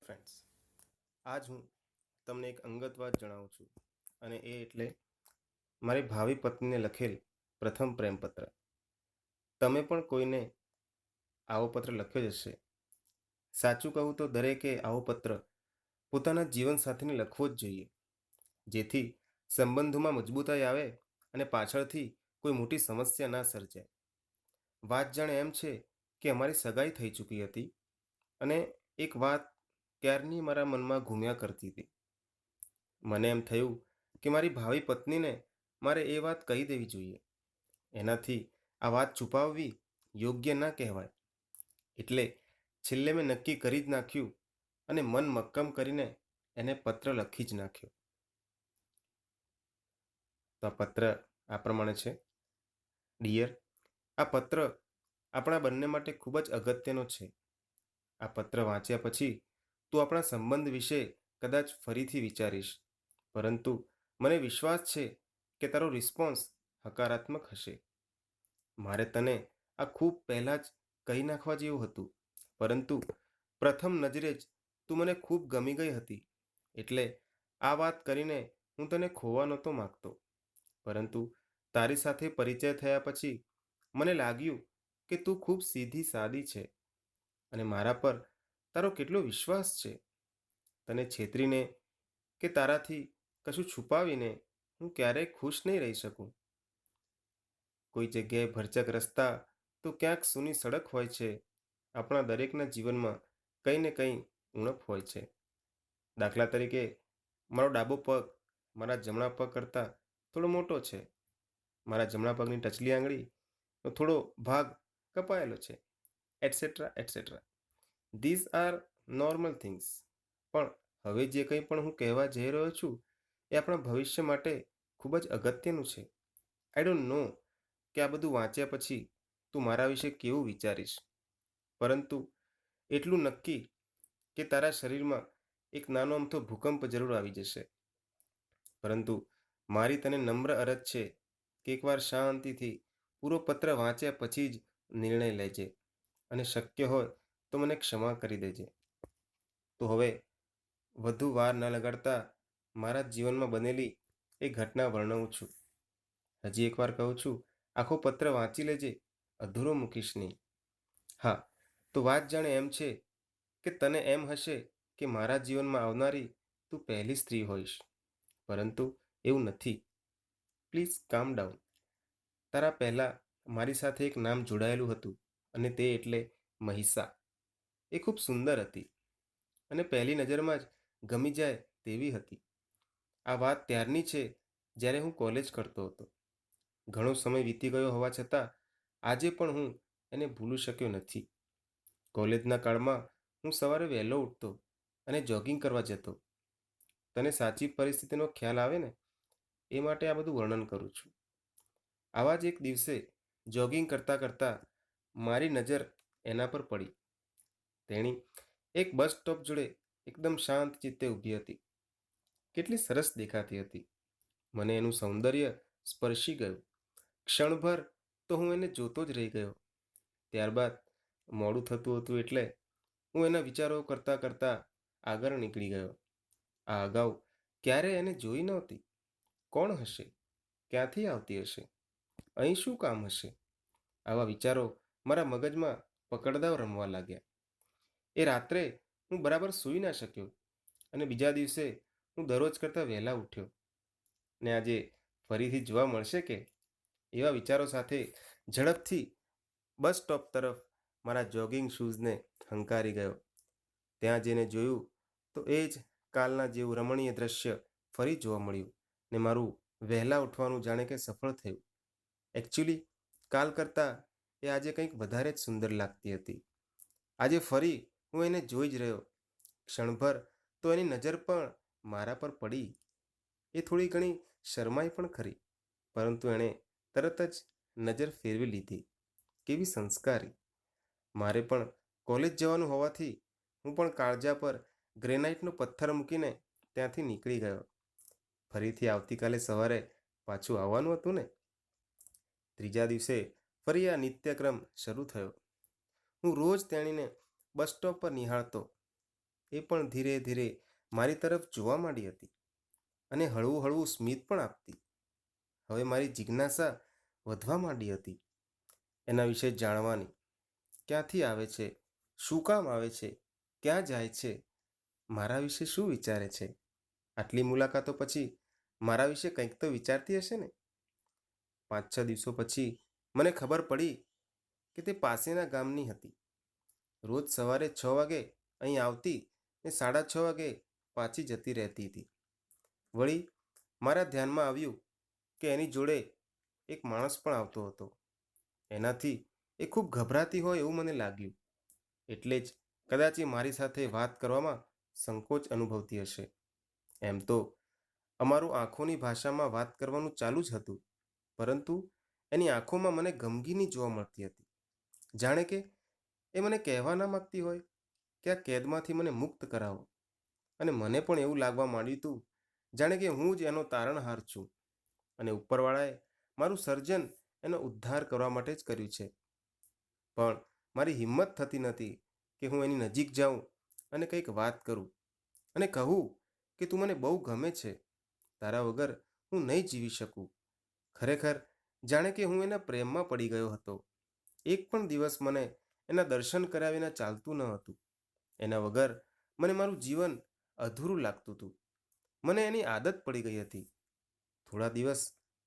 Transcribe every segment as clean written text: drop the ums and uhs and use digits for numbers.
Friends, આજ હું તમને એક અંગત વાત જણાવું છું અને એ એટલે મારી ભાવિ પત્નીને લખેલ પ્રથમ પ્રેમપત્ર. તમે પણ કોઈને આવો પત્ર લખ્યો જ હશે. સાચું કહું તો દરેકે આવો પત્ર પોતાના જીવનસાથીને લખવો જ જોઈએ, જેથી સંબંધોમાં મજબૂતાઈ આવે અને પાછળથી કોઈ મોટી સમસ્યા ના સર્જાય. વાત જાણે એમ છે કે અમારી સગાઈ થઈ ચૂકી હતી અને એક વાત ક્યારની મારા મનમાં ઘૂમ્યા કરતી હતી. મને એમ થયું કે મારી ભાવિ પત્નીને મારે એ વાત કહી દેવી જોઈએ. એનાથી આ વાત છુપાવવી યોગ્ય ના કહેવાય. એટલે છેલ્લે મેં નક્કી કરી જ નાખ્યું અને મન મક્કમ કરીને એને પત્ર લખી જ નાખ્યો. તો આ પત્ર આ પ્રમાણે છે. ડિયર, આ પત્ર આપણા બંને માટે ખૂબ જ અગત્યનો છે. આ પત્ર વાંચ્યા પછી તું આપણા સંબંધ વિશે કદાચ ફરીથી વિચારીશ, પરંતુ મને વિશ્વાસ છે કે તારો રિસ્પોન્સ હકારાત્મક હશે. મારે તને આ ખૂબ પહેલાં જ કહી નાખવા જેવું હતું, પરંતુ પ્રથમ નજરે જ તું મને ખૂબ ગમી ગઈ હતી. એટલે આ વાત કરીને હું તને ખોવા નહોતો માંગતો, પરંતુ તારી સાથે પરિચય થયા પછી મને લાગ્યું કે તું ખૂબ સીધી સાદી છે અને મારા પર તારો કેટલો વિશ્વાસ છે. તને છેતરીને કે તારાથી કશું છુપાવીને હું ક્યારેય ખુશ નહીં રહી શકું. કોઈ જગ્યાએ ભરચક રસ્તા તો ક્યાંક સૂની સડક હોય છે. આપણા દરેકના જીવનમાં કંઈ ને કંઈ ઉણપ હોય છે. દાખલા તરીકે મારો ડાબો પગ મારા જમણા પગ કરતાં થોડો મોટો છે. મારા જમણા પગની ટચલી આંગળીનો થોડો ભાગ કપાયેલો છે, etcetera etcetera. These are normal things. પણ હવે જે કંઈ પણ હું કહેવા જઈ રહ્યો છું એ આપણા ભવિષ્ય માટે ખૂબ જ અગત્યનું છે. આઈ ડોન્ટ નો કે આ બધું વાંચ્યા પછી તું મારા વિશે કેવું વિચારીશ, પરંતુ એટલું નક્કી કે તારા શરીરમાં એક નાનો અમથો ભૂકંપ જરૂર આવી જશે. પરંતુ મારી તને નમ્ર અરજ છે કે એકવાર શાંતિથી પૂરો પત્ર વાંચ્યા પછી જ નિર્ણય લેજે અને શક્ય હોય તો મને ક્ષમા કરી દેજે. તો હવે વધુ વાર ન લગાડતા મારા જીવનમાં બનેલી એ ઘટના વર્ણવું છું. હજી એકવાર કહું છું, આખો પત્ર વાંચી લેજે, અધૂરો મૂકીશ નહીં. હા, તો વાત જાણે એમ છે કે તને એમ હશે કે મારા જીવનમાં આવનારી તું પહેલી સ્ત્રી હોઈશ, પરંતુ એવું નથી. પ્લીઝ કામ ડાઉન. તારા પહેલાં મારી સાથે એક નામ જોડાયેલું હતું અને તે એટલે મહિષા. એ ખૂબ સુંદર હતી અને પહેલી નજરમાં જ ગમી જાય તેવી હતી. આ વાત ત્યારની છે જ્યારે હું કોલેજ કરતો હતો. ઘણો સમય વીતી ગયો હોવા છતાં આજે પણ હું એને ભૂલી શક્યો નથી. કોલેજના કાળમાં હું સવારે વહેલો ઉઠતો અને જોગિંગ કરવા જતો. તને સાચી પરિસ્થિતિનો ખ્યાલ આવે ને, એ માટે આ બધું વર્ણન કરું છું. આવા જ એક દિવસે જોગિંગ કરતાં કરતાં મારી નજર એના પર પડી. તેણી એક બસ સ્ટોપ જોડે એકદમ શાંત ચિત્તે ઊભી હતી. કેટલી સરસ દેખાતી હતી. મને એનું સૌંદર્ય સ્પર્શી ગયું. ક્ષણભર તો હું એને જોતો જ રહી ગયો. ત્યારબાદ મોડું થતું હતું એટલે હું એના વિચારો કરતાં કરતાં આગળ નીકળી ગયો. આ અગાઉ ક્યારેય એને જોઈ નહોતી. કોણ હશે? ક્યાંથી આવતી હશે? અહીં શું કામ હશે? આવા વિચારો મારા મગજમાં પકડદાવ રમવા લાગ્યા. એ રાત્રે હું બરાબર સૂઈ ના શક્યો અને બીજા દિવસે હું દરરોજ કરતાં વહેલા ઉઠ્યો. ને આજે ફરીથી જોવા મળશે કે? એવા વિચારો સાથે ઝડપથી બસ સ્ટોપ તરફ મારા જોગિંગ શૂઝને હંકારી ગયો. ત્યાં જઈને જોયું તો એ જ કાલના જેવું રમણીય દ્રશ્ય ફરી જોવા મળ્યું ને મારું વહેલા ઉઠવાનું જાણે કે સફળ થયું. એકચ્યુઅલી કાલ કરતાં એ આજે કંઈક વધારે જ સુંદર લાગતી હતી. આજે ફરી હું એને જોઈ જ રહ્યો. ક્ષણભર તો એની નજર પણ મારા પર પડી. એ થોડી ઘણી શરમાઈ પણ ખરી, પરંતુ એણે તરત જ નજર ફેરવી લીધી. કેવી સંસ્કારી! મારે પણ કોલેજ જવાનું હોવાથી હું પણ કાળજા પર ગ્રેનાઇટનો પથ્થર મૂકીને ત્યાંથી નીકળી ગયો. ફરીથી આવતીકાલે સવારે પાછું આવવાનું હતું ને. ત્રીજા દિવસે ફરી આ નિત્યક્રમ શરૂ થયો. હું રોજ તેણીને બસ સ્ટોપ પર નિહાળતો. એ પણ ધીરે ધીરે મારી તરફ જોવા માંડી હતી અને હળવું હળવું સ્મિત પણ આપતી. હવે મારી જિજ્ઞાસા વધવા માંડી હતી એના વિશે જાણવાની. ક્યાંથી આવે છે, શું કામ આવે છે, ક્યાં જાય છે, મારા વિશે શું વિચારે છે. આટલી મુલાકાતો પછી મારા વિશે કંઈક તો વિચારતી હશે ને. 5-6 દિવસો પછી મને ખબર પડી કે તે પાસેના ગામની હતી. રોજ સવારે 6 વાગે અહીં આવતી ને 6:30 વાગે પાછી જતી રહેતી હતી. વળી મારા ધ્યાનમાં આવ્યું કે એની જોડે એક માણસ પણ આવતો હતો. એનાથી એ ખૂબ ગભરાતી હોય એવું મને લાગ્યું. એટલે જ કદાચ એ મારી સાથે વાત કરવામાં સંકોચ અનુભવતી હશે. એમ તો અમારું આંખોની ભાષામાં વાત કરવાનું ચાલુ જ હતું, પરંતુ એની આંખોમાં મને ગમગીની જોવા મળતી હતી. જાણે કે એ મને કહેવા ના માંગતી હોય કે આ કેદમાંથી મને મુક્ત કરાવો. અને મને પણ એવું લાગવા માંડ્યું હતું જાણે કે હું જ એનો તારણહાર છું અને ઉપરવાળાએ મારું સર્જન એનો ઉદ્ધાર કરવા માટે જ કર્યું છે. પણ મારી હિંમત થતી નથી કે હું એની નજીક જાઉં અને કંઈક વાત કરું અને કહું કે તું મને બહુ ગમે છે, તારા વગર હું નહીં જીવી શકું. ખરેખર જાણે કે હું એના પ્રેમમાં પડી ગયો હતો. એક પણ દિવસ મને એના દર્શન કર્યા વિના ચાલતું ન હતું. એના વગર મને મારું જીવન અધૂરું લાગતું હતું. મને એની આદત પડી ગઈ હતી. થોડા દિવસ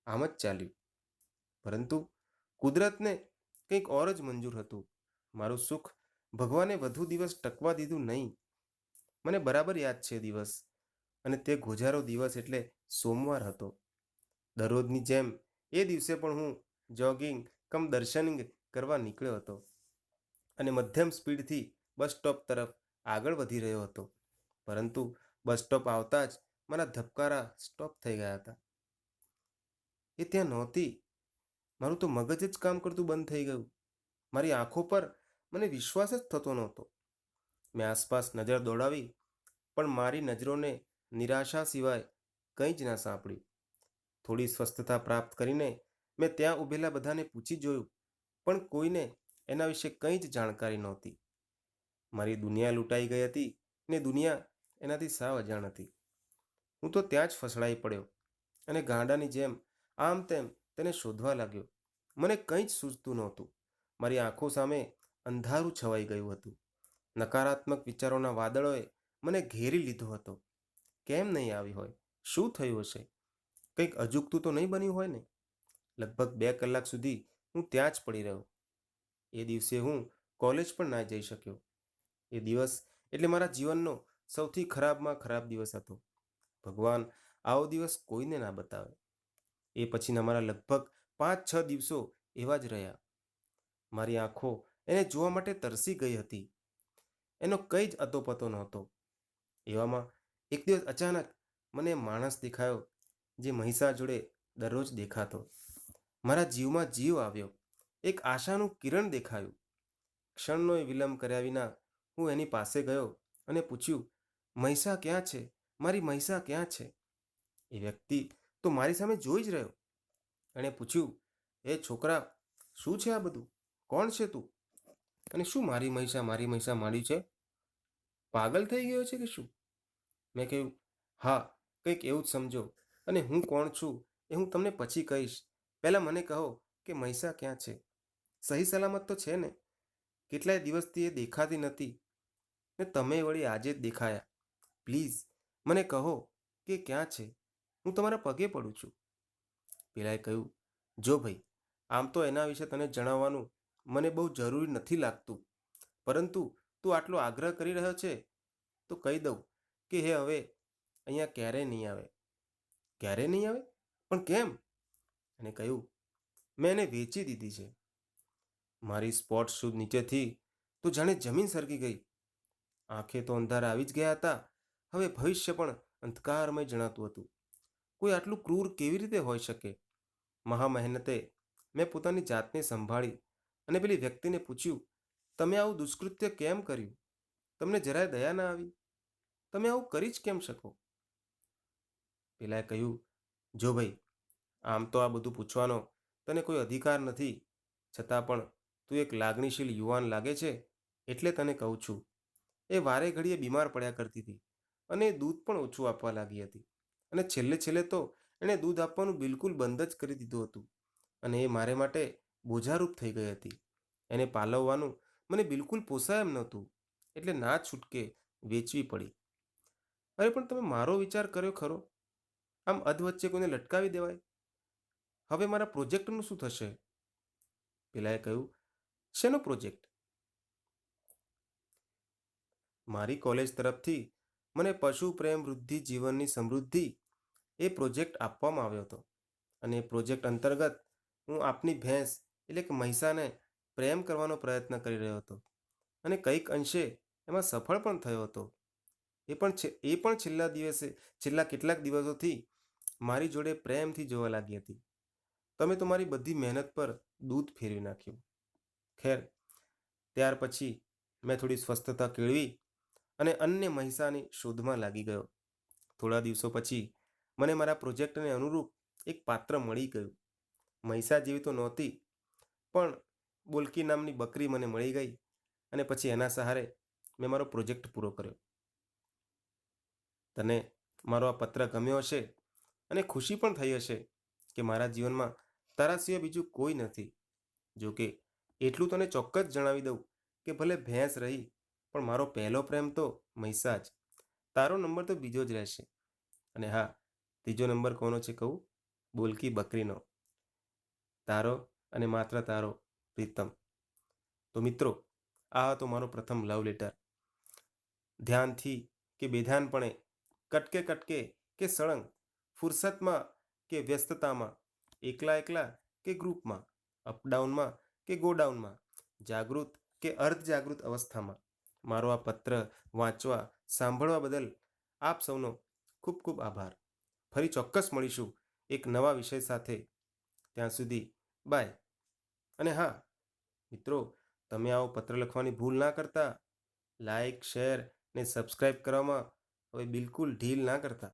આમ જ ચાલ્યું, પરંતુ કુદરતને કંઈક ઓર જ મંજૂર હતું. મારું સુખ ભગવાને વધુ દિવસ ટકવા દીધું નહીં. મને બરાબર યાદ છે દિવસ, અને તે ગોજારો દિવસ એટલે સોમવાર હતો. દરરોજની જેમ એ દિવસે પણ હું જોગિંગ દર્શનિંગ કરવા નીકળ્યો હતો અને મધ્યમ સ્પીડથી બસ સ્ટોપ તરફ આગળ વધી રહ્યો હતો. પરંતુ બસ સ્ટોપ આવતા જ મારા ધબકારા સ્ટોપ થઈ ગયા હતા. એ ત્યાં નહોતી. મારું તો મગજ જ કામ કરતું બંધ થઈ ગયું. મારી આંખો પર મને વિશ્વાસ જ થતો નહોતો. મેં આસપાસ નજર દોડાવી, પણ મારી નજરોને નિરાશા સિવાય કંઈ જ ના સાંપડ્યું. થોડી સ્વસ્થતા પ્રાપ્ત કરીને મેં ત્યાં ઊભેલા બધાને પૂછી જોયું, પણ કોઈને એના વિશે કંઈ જ જાણકારી નહોતી. મારી દુનિયા લૂંટાઈ ગઈ હતી ને દુનિયા એનાથી સાવ અજાણ હતી. હું તો ત્યાં જ ફસડાઈ પડ્યો અને ગાંડાની જેમ આમ તેમ તેને શોધવા લાગ્યો. મને કંઈ જ સૂઝતું નહોતું. મારી આંખો સામે અંધારું છવાઈ ગયું હતું. નકારાત્મક વિચારોના વાદળોએ મને ઘેરી લીધો હતો. કેમ નહીં આવી હોય? શું થયું હશે? કંઈક અજુગતું તો નહીં બન્યું હોય ને? લગભગ 2 કલાક સુધી હું ત્યાં જ પડી રહ્યો. એ દિવસે હું કોલેજ પણ ના જઈ શક્યો. એ દિવસ એટલે મારા જીવનનો સૌથી ખરાબમાં ખરાબ દિવસ હતો. ભગવાન આવો દિવસ કોઈને ના બતાવે. એ પછીના મારા લગભગ 5-6 દિવસો એવા જ રહ્યા. મારી આંખો એને જોવા માટે તરસી ગઈ હતી. એનો કંઈ જ અતોપતો નહોતો. એવામાં એક દિવસ અચાનક મને માણસ દેખાયો જે મહિષા જોડે દરરોજ દેખાતો. મારા જીવમાં જીવ આવ્યો. એક આશાનું કિરણ દેખાયું. ક્ષણનોય વિલંબ કર્યા વિના હું એની પાસે ગયો અને પૂછ્યું, મહિષા ક્યાં છે? મારી મહિષા ક્યાં છે? એ વ્યક્તિ તો મારી સામે જોઈ જ રહ્યો. એણે પૂછ્યું, એ છોકરા, શું છે આ બધું? કોણ છે તું? અને શું મારી મહિષા માંડ્યું છે? પાગલ થઈ ગયો છે કે શું? મેં કહ્યું, હા, કંઈક એવું જ સમજો. અને હું કોણ છું એ હું તમને પછી કહીશ. પહેલાં મને કહો કે મહિષા ક્યાં છે? સહી સલામત તો છે ને? કેટલાય દિવસથી એ દેખાતી નથી ને તમે વળી આજે જ દેખાયા. પ્લીઝ મને કહો કે ક્યાં છે. હું તમારા પગે પડું છું. પેલાએ કહ્યું, જો ભાઈ, આમ તો એના વિશે તને જણાવવાનું મને બહુ જરૂરી નથી લાગતું, પરંતુ તું આટલો આગ્રહ કરી રહ્યો છે તો કહી દઉં કે હવે અહીંયા ક્યારેય નહીં આવે. ક્યારેય નહીં આવે? પણ કેમ? એને કહ્યું, મેં એને વેચી દીધી છે. મારી સ્પોર્ટ્સ શૂઝ નીચેથી તો જાણે જમીન સરકી ગઈ. આંખે તો અંધારા આવી જ ગયા હતા. હવે ભવિષ્ય પણ અંધકારમય જણાતું હતું. કોઈ આટલું ક્રૂર કેવી રીતે હોઈ શકે? મહા મહેનતે મેં પોતાની જાતને સંભાળી અને પેલી વ્યક્તિને પૂછ્યું, તમે આવું દુષ્કૃત્ય કેમ કર્યું? તમને જરાય દયા ના આવી? તમે આવું કરી જ કેમ શકો? પેલાએ કહ્યું, જો ભાઈ, આમ તો આ બધું પૂછવાનો તને કોઈ અધિકાર નથી, છતાં પણ તું એક લાગણીશીલ યુવાન લાગે છે એટલે તને કહું છું. એ વારે ઘડીએ બીમાર પડ્યા કરતી હતી અને દૂધ પણ ઓછું આપવા લાગી હતી. અને છેલ્લે છેલ્લે તો એણે દૂધ આપવાનું બિલકુલ બંધ જ કરી દીધું હતું અને એ મારે માટે બોજારૂપ થઈ ગઈ હતી. એને પાલવવાનું મને બિલકુલ પોસાય એમ નહોતું, એટલે ના છૂટકે વેચવી પડી. અરે પણ તમે મારો વિચાર કર્યો ખરો? આમ અધવચ્ચે કોઈને લટકાવી દેવાય? હવે મારા પ્રોજેક્ટનું શું થશે? પેલાએ કહ્યું, શેનો પ્રોજેક્ટ? મારી કોલેજ તરફથી મને પશુ પ્રેમ વૃદ્ધિ જીવનની સમૃદ્ધિ એ પ્રોજેક્ટ આપવામાં આવ્યો હતો. અને એ પ્રોજેક્ટ અંતર્ગત હું આપની ભેંસ એટલે કે મહિષાને પ્રેમ કરવાનો પ્રયત્ન કરી રહ્યો હતો અને કંઈક અંશે એમાં સફળ પણ થયો હતો. એ પણ છેલ્લા કેટલાક દિવસોથી મારી જોડે પ્રેમથી જોવા લાગી હતી. તમે તો મારી બધી મહેનત પર દૂધ ફેરવી નાખ્યું. ખેર, ત્યાર પછી મેં થોડી સ્વસ્થતા કેળવી અને અન્ય મહિષાની શોધમાં લાગી ગયો. થોડા દિવસો પછી મને મારા પ્રોજેક્ટને અનુરૂપ એક પાત્ર મળી ગયું. મહિષા જેવી તો નહોતી, પણ બોલકી નામની બકરી મને મળી ગઈ અને પછી એના સહારે મેં મારો પ્રોજેક્ટ પૂરો કર્યો. તને મારો આ પત્ર ગમ્યો હશે અને ખુશી પણ થઈ હશે કે મારા જીવનમાં તારા સિવાય બીજું કોઈ નથી. જો કે એટલું તને ચોક્કસ જણાવી દઉં કે ભલે ભેંસ રહી, પણ મારો પહેલો પ્રેમ તો મહિષા જ. તારો નંબર તો બીજો જ રહેશે. અને હા, ત્રીજો નંબર કોનો છે કહું? બોલકી બકરીનો. તારો અને માત્ર તારો પ્રીતમ. તો મિત્રો, આ હતો મારો પ્રથમ લવ લેટર. ધ્યાનથી કે બેધ્યાનપણે, કટકે કટકે કે સળંગ, ફુરસતમાં કે વ્યસ્તતામાં, એકલા એકલા કે ગ્રુપમાં, અપડાઉનમાં કે ગોડાઉનમાં, જાગૃત કે અર્ધજાગૃત અવસ્થામાં, મારો આ પત્ર વાંચવા સાંભળવા બદલ આપ સૌનો ખૂબ ખૂબ આભાર. ફરી ચોક્કસ મળીશું એક નવા વિષય સાથે. ત્યાં સુધી બાય. અને હા મિત્રો, તમે આવો પત્ર લખવાની ભૂલ ના કરતા. લાઈક, શેર ને સબસ્ક્રાઇબ કરવામાં હવે બિલકુલ ઢીલ ના કરતા.